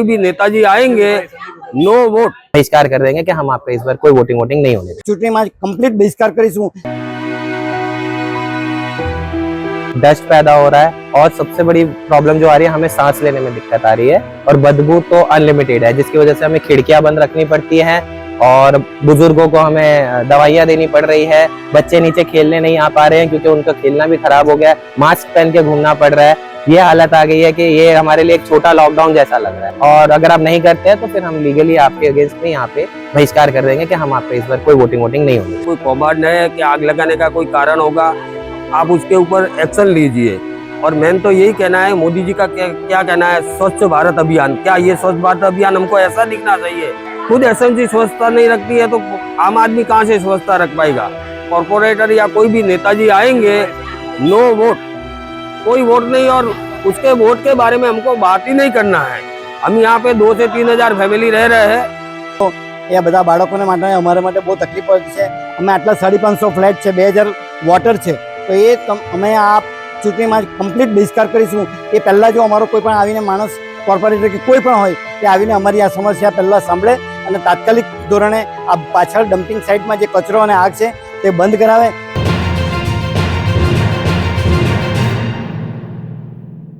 कोई भी नेताजी आएंगे, नो वोट। बहिष्कार कर देंगे कि हम आपका इस बार कोई वोटिंग नहीं होने देंगे। चूंटણીમાં કમ્પ્લીટ બહિષ્કાર કરીશું। डस्ट पैदा हो रहा है और सबसे बड़ी प्रॉब्लम जो आ रही है, हमें सांस लेने में दिक्कत आ रही है और बदबू तो अनलिमिटेड है, जिसकी वजह से हमें खिड़कियां बंद रखनी पड़ती हैं और बुजुर्गों को हमें दवाइयां देनी पड़ रही है। बच्चे नीचे खेलने नहीं आ पा रहे हैं क्योंकि उनका खेलना भी खराब हो गया है। मास्क पहन के घूमना पड़ रहा है। ये हालत आ गई है कि ये हमारे लिए एक छोटा लॉकडाउन जैसा लग रहा है और अगर आप नहीं करते हैं तो फिर हम लीगली आपके अगेंस्ट में यहाँ पे बहिष्कार कर देंगे कि हम आपका इस बार कोई वोटिंग नहीं होगी। कोई कौभांड है कि आग लगाने का कोई कारण होगा, आप उसके ऊपर एक्शन लीजिए। और मैंने तो यही कहना है, मोदी जी का क्या कहना है, स्वच्छ भारत अभियान, क्या ये स्वच्छ भारत अभियान हमको ऐसा दिखना चाहिए? खुद एसएमसी स्वच्छता नहीं रखती है तो आम आदमी कहाँ से स्वच्छता रख पाएगा? कॉर्पोरेटर या कोई भी नेताजी आएंगे, नो वोट, कोई वोट नहीं। और उसके वोट के बारे में हमको बात ही नहीं करना है। हम यहाँ पे 2 से 3 हज़ार फैमिली रह रहे हैं। તો એ બધા બાળકોને માટે અમારા માટે બહુ તકલીફ પડતી છે। અમે આટલા 550 ફ્લેટ છે, 2000 વોટર છે, તો એ અમે આ ચૂંટણીમાં કમ્પ્લીટ બહિષ્કાર કરીશું। એ પહેલાં જો અમારો કોઈ પણ આવીને માણસ કોર્પોરેટર કે કોઈ પણ હોય તે આવીને અમારી આ સમસ્યા પહેલાં સાંભળે અને તાત્કાલિક ધોરણે આ પાછળ ડમ્પિંગ સાઇટમાં જે કચરો અને આગ છે તે બંધ કરાવે